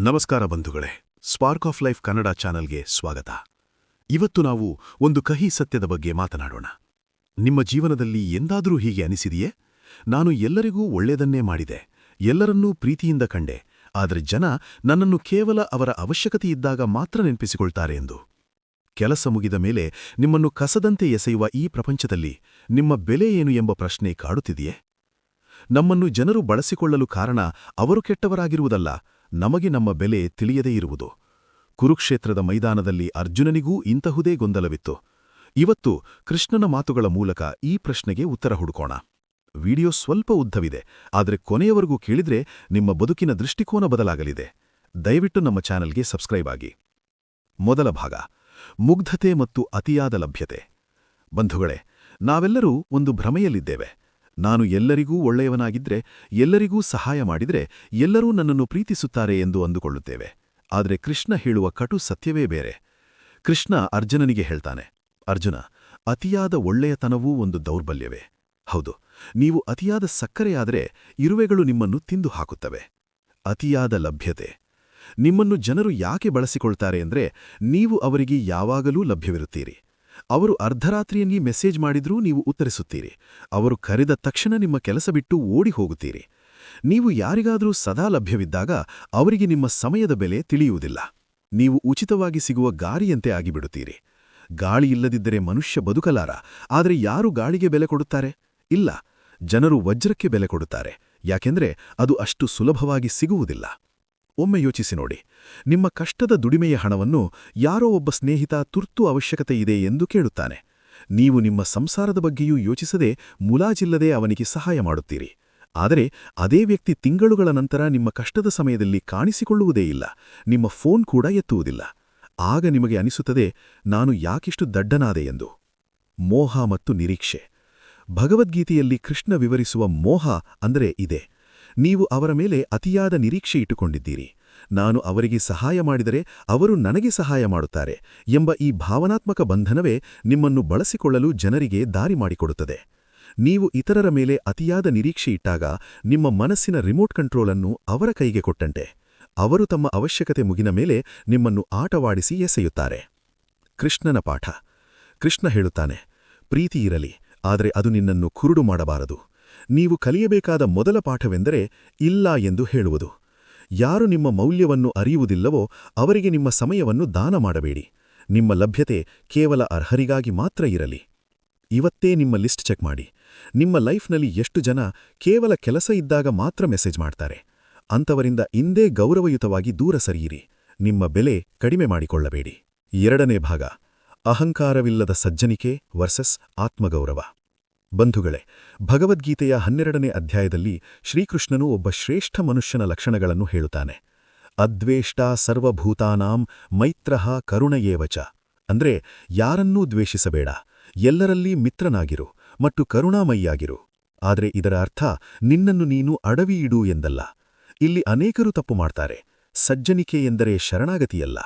ನಮಸ್ಕಾರ ಬಂಧುಗಳೇ, spark of life Kannada ಚಾನಲ್ಗೆ ಸ್ವಾಗತ. ಇವತ್ತು ನಾವು ಒಂದು ಕಹಿ ಸತ್ಯದ ಬಗ್ಗೆ ಮಾತನಾಡೋಣ. ನಿಮ್ಮ ಜೀವನದಲ್ಲಿ ಎಂದಾದರೂ ಹೀಗೆ ಅನಿಸಿದೆಯೇ? ನಾನು ಎಲ್ಲರಿಗೂ ಒಳ್ಳೆಯದನ್ನೇ ಮಾಡಿದೆ, ಎಲ್ಲರನ್ನೂ ಪ್ರೀತಿಯಿಂದ ಕಂಡೆ, ಆದರೆ ಜನ ನನ್ನನ್ನು ಕೇವಲ ಅವರ ಅವಶ್ಯಕತೆಯಿದ್ದಾಗ ಮಾತ್ರ ನೆನಪಿಸಿಕೊಳ್ತಾರೆ ಎಂದು. ಕೆಲಸ ಮುಗಿದ ಮೇಲೆ ನಿಮ್ಮನ್ನು ಕಸದಂತೆ ಎಸೆಯುವ ಈ ಪ್ರಪಂಚದಲ್ಲಿ ನಿಮ್ಮ ಬೆಲೆ ಏನು ಎಂಬ ಪ್ರಶ್ನೆ ಕಾಡುತ್ತಿದೆಯೇ? ನಮ್ಮನ್ನು ಜನರು ಬಳಸಿಕೊಳ್ಳಲು ಕಾರಣ ಅವರು ಕೆಟ್ಟವರಾಗಿರುವುದಲ್ಲ, ನಮಗೆ ನಮ್ಮ ಬೆಲೆ ತಿಳಿಯದೇ ಇರುವುದು. ಕುರುಕ್ಷೇತ್ರದ ಮೈದಾನದಲ್ಲಿ ಅರ್ಜುನನಿಗೂ ಇಂತಹುದೇ ಗೊಂದಲವಿತ್ತು. ಇವತ್ತು ಕೃಷ್ಣನ ಮಾತುಗಳ ಮೂಲಕ ಈ ಪ್ರಶ್ನೆಗೆ ಉತ್ತರ ಹುಡುಕೋಣ. ವಿಡಿಯೋ ಸ್ವಲ್ಪ ಉದ್ದವಿದೆ, ಆದರೆ ಕೊನೆಯವರೆಗೂ ಕೇಳಿದ್ರೆ ನಿಮ್ಮ ಬದುಕಿನ ದೃಷ್ಟಿಕೋನ ಬದಲಾಗಲಿದೆ. ದಯವಿಟ್ಟು ನಮ್ಮ ಚಾನೆಲ್ಗೆ ಸಬ್ಸ್ಕ್ರೈಬ್ ಆಗಿ. ಮೊದಲ ಭಾಗ, ಮುಗ್ಧತೆ ಮತ್ತು ಅತಿಯಾದ ಲಭ್ಯತೆ. ಬಂಧುಗಳೇ, ನಾವೆಲ್ಲರೂ ಒಂದು ಭ್ರಮೆಯಲ್ಲಿದ್ದೇವೆ. ನಾನು ಎಲ್ಲರಿಗೂ ಒಳ್ಳೆಯವನಾಗಿದ್ರೆ, ಎಲ್ಲರಿಗೂ ಸಹಾಯ ಮಾಡಿದ್ರೆ ಎಲ್ಲರೂ ನನ್ನನ್ನು ಪ್ರೀತಿಸುತ್ತಾರೆ ಎಂದು ಅಂದುಕೊಳ್ಳುತ್ತೇವೆ. ಆದರೆ ಕೃಷ್ಣ ಹೇಳುವ ಕಟು ಸತ್ಯವೇ ಬೇರೆ. ಕೃಷ್ಣ ಅರ್ಜುನನಿಗೆ ಹೇಳ್ತಾನೆ, ಅರ್ಜುನ, ಅತಿಯಾದ ಒಳ್ಳೆಯತನವೂ ಒಂದು ದೌರ್ಬಲ್ಯವೇ. ಹೌದು, ನೀವು ಅತಿಯಾದ ಸಕ್ಕರೆಯಾದರೆ ಇರುವೆಗಳು ನಿಮ್ಮನ್ನು ತಿಂದು ಹಾಕುತ್ತವೆ. ಅತಿಯಾದ ಲಭ್ಯತೆ. ನಿಮ್ಮನ್ನು ಜನರು ಯಾಕೆ ಬಳಸಿಕೊಳ್ತಾರೆ ಅಂದ್ರೆ, ನೀವು ಅವರಿಗೆ ಯಾವಾಗಲೂ ಲಭ್ಯವಿರುತ್ತೀರಿ. ಅವರು ಅರ್ಧರಾತ್ರಿಯಲ್ಲಿ ಮೆಸೇಜ್ ಮಾಡಿದ್ರೂ ನೀವು ಉತ್ತರಿಸುತ್ತೀರಿ. ಅವರು ಕರೆದ ತಕ್ಷಣ ನಿಮ್ಮ ಕೆಲಸ ಬಿಟ್ಟು ಓಡಿ ಹೋಗುತ್ತೀರಿ. ನೀವು ಯಾರಿಗಾದರೂ ಸದಾ ಲಭ್ಯವಿದ್ದಾಗ ಅವರಿಗೆ ನಿಮ್ಮ ಸಮಯದ ಬೆಲೆ ತಿಳಿಯುವುದಿಲ್ಲ. ನೀವು ಉಚಿತವಾಗಿ ಸಿಗುವ ಗಾಳಿಯಂತೆ ಆಗಿಬಿಡುತ್ತೀರಿ. ಗಾಳಿ ಇಲ್ಲದಿದ್ದರೆ ಮನುಷ್ಯ ಬದುಕಲಾರ. ಆದರೆ ಯಾರು ಗಾಳಿಗೆ ಬೆಲೆ ಕೊಡುತ್ತಾರೆ? ಇಲ್ಲ, ಜನರು ವಜ್ರಕ್ಕೆ ಬೆಲೆ ಕೊಡುತ್ತಾರೆ. ಯಾಕೆಂದ್ರೆ ಅದು ಅಷ್ಟು ಸುಲಭವಾಗಿ ಸಿಗುವುದಿಲ್ಲ. ಒಮ್ಮೆ ಯೋಚಿಸಿ ನೋಡಿ, ನಿಮ್ಮ ಕಷ್ಟದ ದುಡಿಮೆಯ ಹಣವನ್ನು ಯಾರೋ ಒಬ್ಬ ಸ್ನೇಹಿತ ತುರ್ತು ಅವಶ್ಯಕತೆಯಿದೆ ಎಂದು ಕೇಳುತ್ತಾನೆ. ನೀವು ನಿಮ್ಮ ಸಂಸಾರದ ಬಗ್ಗೆಯೂ ಯೋಚಿಸದೆ ಮುಲಾಜಿಲ್ಲದೆ ಅವನಿಗೆ ಸಹಾಯ ಮಾಡುತ್ತೀರಿ. ಆದರೆ ಅದೇ ವ್ಯಕ್ತಿ ತಿಂಗಳುಗಳ ನಂತರ ನಿಮ್ಮ ಕಷ್ಟದ ಸಮಯದಲ್ಲಿ ಕಾಣಿಸಿಕೊಳ್ಳುವುದೇ ಇಲ್ಲ, ನಿಮ್ಮ ಫೋನ್ ಕೂಡ ಎತ್ತುವುದಿಲ್ಲ. ಆಗ ನಿಮಗೆ ಅನಿಸುತ್ತದೆ, ನಾನು ಯಾಕಿಷ್ಟು ದಡ್ಡನಾದೆ ಎಂದು. ಮೋಹ ಮತ್ತು ನಿರೀಕ್ಷೆ. ಭಗವದ್ಗೀತೆಯಲ್ಲಿ ಕೃಷ್ಣ ವಿವರಿಸುವ ಮೋಹ ಅಂದರೆ ಇದೆ. ನೀವು ಅವರ ಮೇಲೆ ಅತಿಯಾದ ನಿರೀಕ್ಷೆ ಇಟ್ಟುಕೊಂಡಿದ್ದೀರಿ. ನಾನು ಅವರಿಗೆ ಸಹಾಯ ಮಾಡಿದರೆ ಅವರು ನನಗೆ ಸಹಾಯ ಮಾಡುತ್ತಾರೆ ಎಂಬ ಈ ಭಾವನಾತ್ಮಕ ಬಂಧನವೇ ನಿಮ್ಮನ್ನು ಬಳಸಿಕೊಳ್ಳಲು ಜನರಿಗೆ ದಾರಿ ಮಾಡಿಕೊಡುತ್ತದೆ. ನೀವು ಇತರರ ಮೇಲೆ ಅತಿಯಾದ ನಿರೀಕ್ಷೆ ಇಟ್ಟಾಗ ನಿಮ್ಮ ಮನಸ್ಸಿನ ರಿಮೋಟ್ ಕಂಟ್ರೋಲನ್ನು ಅವರ ಕೈಗೆ ಕೊಟ್ಟಂತೆ. ಅವರು ತಮ್ಮ ಅವಶ್ಯಕತೆ ಮುಗಿದ ಮೇಲೆ ನಿಮ್ಮನ್ನು ಆಟವಾಡಿಸಿ ಎಸೆಯುತ್ತಾರೆ. ಕೃಷ್ಣನ ಪಾಠ. ಕೃಷ್ಣ ಹೇಳುತ್ತಾನೆ, ಪ್ರೀತಿ ಇರಲಿ, ಆದರೆ ಅದು ನಿನ್ನನ್ನು ಕುರುಡು ಮಾಡಬಾರದು. ನೀವು ಕಲಿಯಬೇಕಾದ ಮೊದಲ ಪಾಠವೆಂದರೆ ಇಲ್ಲ ಎಂದು ಹೇಳುವುದು. ಯಾರು ನಿಮ್ಮ ಮೌಲ್ಯವನ್ನು ಅರಿಯುವುದಿಲ್ಲವೋ ಅವರಿಗೆ ನಿಮ್ಮ ಸಮಯವನ್ನು ದಾನ ಮಾಡಬೇಡಿ. ನಿಮ್ಮ ಲಭ್ಯತೆ ಕೇವಲ ಅರ್ಹರಿಗಾಗಿ ಮಾತ್ರ ಇರಲಿ. ಇವತ್ತೇ ನಿಮ್ಮ ಲಿಸ್ಟ್ ಚೆಕ್ ಮಾಡಿ. ನಿಮ್ಮ ಲೈಫ್ನಲ್ಲಿ ಎಷ್ಟು ಜನ ಕೇವಲ ಕೆಲಸ ಇದ್ದಾಗ ಮಾತ್ರ ಮೆಸೇಜ್ ಮಾಡ್ತಾರೆ? ಅಂಥವರಿಂದ ಇಂದೇ ಗೌರವಯುತವಾಗಿ ದೂರ ಸರಿಯಿರಿ. ನಿಮ್ಮ ಬೆಲೆ ಕಡಿಮೆ ಮಾಡಿಕೊಳ್ಳಬೇಡಿ. ಎರಡನೇ ಭಾಗ, ಅಹಂಕಾರವಿಲ್ಲದ ಸಜ್ಜನಿಕೆ ವರ್ಸಸ್ ಆತ್ಮಗೌರವ. ಬಂಧುಗಳೇ, ಭಗವದ್ಗೀತೆಯ 12ನೇ ಅಧ್ಯಾಯದಲ್ಲಿ ಶ್ರೀಕೃಷ್ಣನು ಒಬ್ಬ ಶ್ರೇಷ್ಠ ಮನುಷ್ಯನ ಲಕ್ಷಣಗಳನ್ನು ಹೇಳುತ್ತಾನೆ. ಅದ್ವೇಷ್ಟಾ ಸರ್ವಭೂತಾನಾಂ ಮೈತ್ರಃ ಕರುಣಯೇವಚ. ಅಂದ್ರೆ ಯಾರನ್ನೂ ದ್ವೇಷಿಸಬೇಡ, ಎಲ್ಲರಲ್ಲಿ ಮಿತ್ರನಾಗಿರು ಮತ್ತು ಕರುಣಾಮಯಿಯಾಗಿರು. ಆದರೆ ಇದರ ಅರ್ಥ ನಿನ್ನನ್ನು ನೀನು ಅಡವಿಯಿಡು ಎಂದಲ್ಲ. ಇಲ್ಲಿ ಅನೇಕರು ತಪ್ಪು ಮಾಡ್ತಾರೆ. ಸಜ್ಜನಿಕೆ ಎಂದರೆ ಶರಣಾಗತಿಯಲ್ಲ,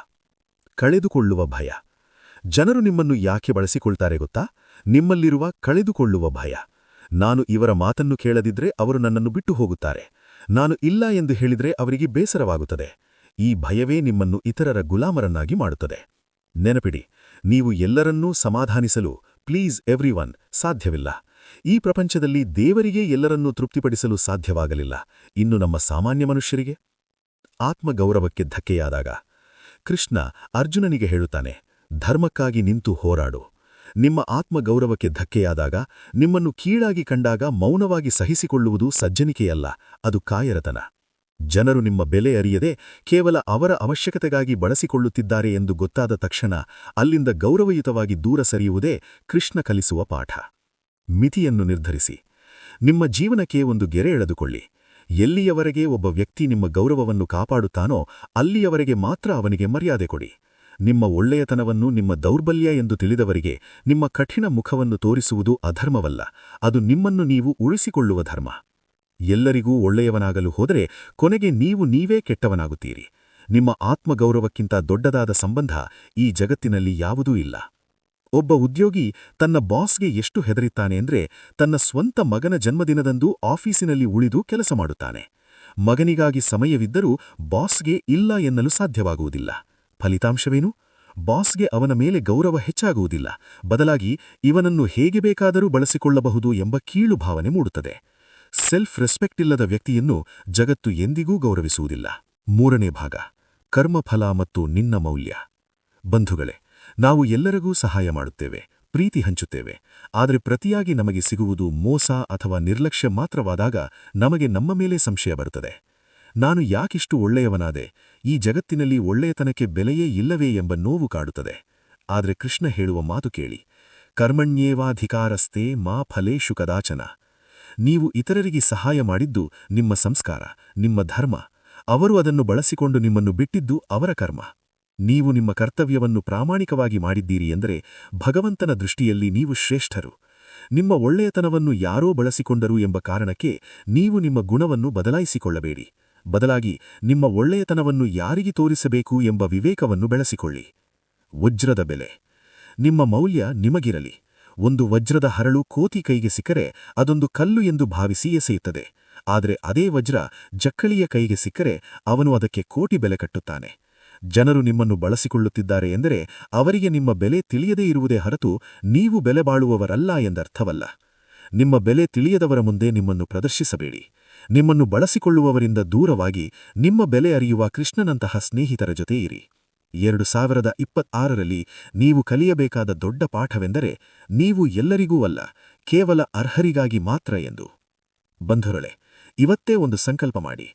ಕಳೆದುಕೊಳ್ಳುವ ಭಯ. ಜನರು ನಿಮ್ಮನ್ನು ಯಾಕೆ ಬಳಸಿಕೊಳ್ತಾರೆ ಗೊತ್ತಾ? ನಿಮ್ಮಲ್ಲಿರುವ ಕಳೆದುಕೊಳ್ಳುವ ಭಯ. ನಾನು ಇವರ ಮಾತನ್ನು ಕೇಳದಿದ್ರೆ ಅವರು ನನ್ನನ್ನು ಬಿಟ್ಟು ಹೋಗುತ್ತಾರೆ. ನಾನು ಇಲ್ಲ ಎಂದು ಹೇಳಿದ್ರೆ ಅವರಿಗೆ ಬೇಸರವಾಗುತ್ತದೆ. ಈ ಭಯವೇ ನಿಮ್ಮನ್ನು ಇತರರ ಗುಲಾಮರನ್ನಾಗಿ ಮಾಡುತ್ತದೆ. ನೆನಪಿಡಿ, ನೀವು ಎಲ್ಲರನ್ನೂ ಸಮಾಧಾನಿಸಲು ಪ್ಲೀಸ್ ಎವ್ರಿವನ್ ಸಾಧ್ಯವಿಲ್ಲ. ಈ ಪ್ರಪಂಚದಲ್ಲಿ ದೇವರಿಗೆ ಎಲ್ಲರನ್ನೂ ತೃಪ್ತಿಪಡಿಸಲು ಸಾಧ್ಯವಾಗಲಿಲ್ಲ, ಇನ್ನು ನಮ್ಮ ಸಾಮಾನ್ಯ ಮನುಷ್ಯರಿಗೆ. ಆತ್ಮಗೌರವಕ್ಕೆ ಧಕ್ಕೆಯಾದಾಗ ಕೃಷ್ಣ ಅರ್ಜುನನಿಗೆ ಹೇಳುತ್ತಾನೆ, ಧರ್ಮಕ್ಕಾಗಿ ನಿಂತು ಹೋರಾಡು. ನಿಮ್ಮ ಆತ್ಮಗೌರವಕ್ಕೆ ಧಕ್ಕೆಯಾದಾಗ, ನಿಮ್ಮನ್ನು ಕೀಳಾಗಿ ಕಂಡಾಗ ಮೌನವಾಗಿ ಸಹಿಸಿಕೊಳ್ಳುವುದು ಸಜ್ಜನಿಕೆಯಲ್ಲ, ಅದು ಕಾಯರತನ. ಜನರು ನಿಮ್ಮ ಬೆಲೆ ಅರಿಯದೆ ಕೇವಲ ಅವರ ಅವಶ್ಯಕತೆಗಾಗಿ ಬಳಸಿಕೊಳ್ಳುತ್ತಿದ್ದಾರೆ ಎಂದು ಗೊತ್ತಾದ ತಕ್ಷಣ ಅಲ್ಲಿಂದ ಗೌರವಯುತವಾಗಿ ದೂರ ಸರಿಯುವುದೇ ಕೃಷ್ಣ ಕಲಿಸುವ ಪಾಠ. ಮಿತಿಯನ್ನು ನಿರ್ಧರಿಸಿ. ನಿಮ್ಮ ಜೀವನಕ್ಕೆ ಒಂದು ಗೆರೆ ಎಳೆದುಕೊಳ್ಳಿ. ಎಲ್ಲಿಯವರೆಗೆ ಒಬ್ಬ ವ್ಯಕ್ತಿ ನಿಮ್ಮ ಗೌರವವನ್ನು ಕಾಪಾಡುತ್ತಾನೋ ಅಲ್ಲಿಯವರೆಗೆ ಮಾತ್ರ ಅವನಿಗೆ ಮರ್ಯಾದೆ ಕೊಡಿ. ನಿಮ್ಮ ಒಳ್ಳೆಯತನವನ್ನು ನಿಮ್ಮ ದೌರ್ಬಲ್ಯ ಎಂದು ತಿಳಿದವರಿಗೆ ನಿಮ್ಮ ಕಠಿಣ ಮುಖವನ್ನು ತೋರಿಸುವುದು ಅಧರ್ಮವಲ್ಲ, ಅದು ನಿಮ್ಮನ್ನು ನೀವು ಉಳಿಸಿಕೊಳ್ಳುವ ಧರ್ಮ. ಎಲ್ಲರಿಗೂ ಒಳ್ಳೆಯವನಾಗಲು ಹೋದರೆ ಕೊನೆಗೆ ನೀವೇ ಕೆಟ್ಟವನಾಗುತ್ತೀರಿ. ನಿಮ್ಮ ಆತ್ಮಗೌರವಕ್ಕಿಂತ ದೊಡ್ಡದಾದ ಸಂಬಂಧ ಈ ಜಗತ್ತಿನಲ್ಲಿ ಯಾವುದೂ ಇಲ್ಲ. ಒಬ್ಬ ಉದ್ಯೋಗಿ ತನ್ನ ಬಾಸ್ಗೆ ಎಷ್ಟು ಹೆದರುತ್ತಾನೆ ಅಂದ್ರೆ, ತನ್ನ ಸ್ವಂತ ಮಗನ ಜನ್ಮದಿನದಂದು ಆಫೀಸಿನಲ್ಲಿ ಉಳಿದು ಕೆಲಸ ಮಾಡುತ್ತಾನೆ. ಮಗನಿಗಾಗಿ ಸಮಯವಿದ್ದರೂ ಬಾಸ್ಗೆ ಇಲ್ಲ ಎನ್ನಲು ಸಾಧ್ಯವಾಗುವುದಿಲ್ಲ. ಫಲಿತಾಂಶವೇನು? ಬಾಸ್ಗೆ ಅವನ ಮೇಲೆ ಗೌರವ ಹೆಚ್ಚಾಗುವುದಿಲ್ಲ, ಬದಲಾಗಿ ಇವನನ್ನು ಹೇಗೆ ಬೇಕಾದರೂ ಬಳಸಿಕೊಳ್ಳಬಹುದು ಎಂಬ ಕೀಳು ಭಾವನೆ ಮೂಡುತ್ತದೆ. ಸೆಲ್ಫ್ ರೆಸ್ಪೆಕ್ಟ್ ಇಲ್ಲದ ವ್ಯಕ್ತಿಯನ್ನು ಜಗತ್ತು ಎಂದಿಗೂ ಗೌರವಿಸುವುದಿಲ್ಲ. 3ನೇ ಭಾಗ, ಕರ್ಮಫಲ ಮತ್ತು ನಿನ್ನ ಮೌಲ್ಯ. ಬಂಧುಗಳೇ, ನಾವು ಎಲ್ಲರಿಗೂ ಸಹಾಯ ಮಾಡುತ್ತೇವೆ, ಪ್ರೀತಿ ಹಂಚುತ್ತೇವೆ, ಆದರೆ ಪ್ರತಿಯಾಗಿ ನಮಗೆ ಸಿಗುವುದು ಮೋಸ ಅಥವಾ ನಿರ್ಲಕ್ಷ್ಯ ಮಾತ್ರವಾದಾಗ ನಮಗೆ ನಮ್ಮ ಮೇಲೆ ಸಂಶಯ ಬರುತ್ತದೆ. ನಾನು ಯಾಕಿಷ್ಟು ಒಳ್ಳೆಯವನಾದೆ, ಈ ಜಗತ್ತಿನಲ್ಲಿ ಒಳ್ಳೆಯತನಕ್ಕೆ ಬೆಲೆಯೇ ಇಲ್ಲವೇ ಎಂಬ ನೋವು ಕಾಡುತ್ತದೆ. ಆದರೆ ಕೃಷ್ಣ ಹೇಳುವ ಮಾತು ಕೇಳಿ, ಕರ್ಮಣ್ಯೇವಾಧಿಕಾರಸ್ತೆ ಮಾ ಫಲೇಷು ಕದಾಚನ. ನೀವು ಇತರರಿಗೆ ಸಹಾಯ ಮಾಡಿದ್ದು ನಿಮ್ಮ ಸಂಸ್ಕಾರ, ನಿಮ್ಮ ಧರ್ಮ. ಅವರು ಅದನ್ನು ಬಳಸಿಕೊಂಡು ನಿಮ್ಮನ್ನು ಬಿಟ್ಟಿದ್ದು ಅವರ ಕರ್ಮ. ನೀವು ನಿಮ್ಮ ಕರ್ತವ್ಯವನ್ನು ಪ್ರಾಮಾಣಿಕವಾಗಿ ಮಾಡಿದ್ದೀರಿ ಎಂದರೆ ಭಗವಂತನ ದೃಷ್ಟಿಯಲ್ಲಿ ನೀವು ಶ್ರೇಷ್ಠರು. ನಿಮ್ಮ ಒಳ್ಳೆಯತನವನ್ನು ಯಾರೋ ಬಳಸಿಕೊಂಡರು ಎಂಬ ಕಾರಣಕ್ಕೆ ನೀವು ನಿಮ್ಮ ಗುಣವನ್ನು ಬದಲಾಯಿಸಿಕೊಳ್ಳಬೇಡಿ. ಬದಲಾಗಿ ನಿಮ್ಮ ಒಳ್ಳೆಯತನವನ್ನು ಯಾರಿಗೆ ತೋರಿಸಬೇಕು ಎಂಬ ವಿವೇಕವನ್ನು ಬೆಳೆಸಿಕೊಳ್ಳಿ. ವಜ್ರದ ಬೆಲೆ. ನಿಮ್ಮ ಮೌಲ್ಯ ನಿಮಗಿರಲಿ. ಒಂದು ವಜ್ರದ ಹರಳು ಕೋತಿ ಕೈಗೆ ಸಿಕ್ಕರೆ ಅದೊಂದು ಕಲ್ಲು ಎಂದು ಭಾವಿಸಿ ಎಸೆಯುತ್ತದೆ. ಆದರೆ ಅದೇ ವಜ್ರ ಜಕ್ಕಳಿಯ ಕೈಗೆ ಸಿಕ್ಕರೆ ಅವನು ಅದಕ್ಕೆ ಕೋಟಿ ಬೆಲೆ ಕಟ್ಟುತ್ತಾನೆ. ಜನರು ನಿಮ್ಮನ್ನು ಬಳಸಿಕೊಳ್ಳುತ್ತಿದ್ದಾರೆ ಎಂದರೆ ಅವರಿಗೆ ನಿಮ್ಮ ಬೆಲೆ ತಿಳಿಯದೇ ಇರುವುದೇ ಹೊರತು ನೀವು ಬೆಲೆ ಬಾಳುವವರಲ್ಲ ಎಂದರ್ಥವಲ್ಲ. ನಿಮ್ಮ ಬೆಲೆ ತಿಳಿಯದವರ ಮುಂದೆ ನಿಮ್ಮನ್ನು ಪ್ರದರ್ಶಿಸಬೇಡಿ. ನಿಮ್ಮನ್ನು ಬಳಸಿಕೊಳ್ಳುವವರಿಂದ ದೂರವಾಗಿ ನಿಮ್ಮ ಬೆಲೆ ಅರಿಯುವ ಕೃಷ್ಣನಂತಹ ಸ್ನೇಹಿತರ ಜೊತೆ ಇರಿ. 2026ರಲ್ಲಿ ನೀವು ಕಲಿಯಬೇಕಾದ ದೊಡ್ಡ ಪಾಠವೆಂದರೆ ನೀವು ಎಲ್ಲರಿಗೂ ಅಲ್ಲ, ಕೇವಲ ಅರ್ಹರಿಗಾಗಿ ಮಾತ್ರ ಎಂದು. ಬಂಧುಗಳೇ, ಇವತ್ತೇ ಒಂದು ಸಂಕಲ್ಪ ಮಾಡಿ.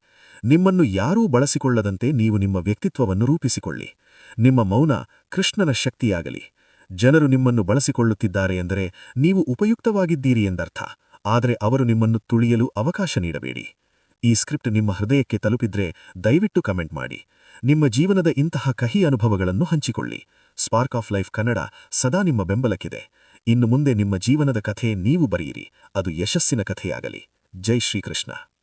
ನಿಮ್ಮನ್ನು ಯಾರೂ ಬಳಸಿಕೊಳ್ಳದಂತೆ ನೀವು ನಿಮ್ಮ ವ್ಯಕ್ತಿತ್ವವನ್ನು ರೂಪಿಸಿಕೊಳ್ಳಿ. ನಿಮ್ಮ ಮೌನ ಕೃಷ್ಣನ ಶಕ್ತಿಯಾಗಲಿ. ಜನರು ನಿಮ್ಮನ್ನು ಬಳಸಿಕೊಳ್ಳುತ್ತಿದ್ದಾರೆ ಎಂದರೆ ನೀವು ಉಪಯುಕ್ತವಾಗಿದ್ದೀರಿ ಎಂದರ್ಥ, ಆದರೆ ಅವರು ನಿಮ್ಮನ್ನು ತುಳಿಯಲು ಅವಕಾಶ ನೀಡಬೇಡಿ. ಈ ಸ್ಕ್ರಿಪ್ಟ್ ನಿಮ್ಮ ಹೃದಯಕ್ಕೆ ತಲುಪಿದ್ರೆ ದಯವಿಟ್ಟು ಕಮೆಂಟ್ ಮಾಡಿ. ನಿಮ್ಮ ಜೀವನದ ಇಂತಹ ಕಹಿ ಅನುಭವಗಳನ್ನು ಹಂಚಿಕೊಳ್ಳಿ. ಸ್ಪಾರ್ಕ್ ಆಫ್ ಲೈಫ್ ಕನ್ನಡ ಸದಾ ನಿಮ್ಮ ಬೆಂಬಲಕ್ಕಿದೆ. ಇನ್ನು ಮುಂದೆ ನಿಮ್ಮ ಜೀವನದ ಕಥೆ ನೀವು ಬರೆಯಿರಿ, ಅದು ಯಶಸ್ಸಿನ ಕಥೆಯಾಗಲಿ. ಜೈ ಶ್ರೀಕೃಷ್ಣ.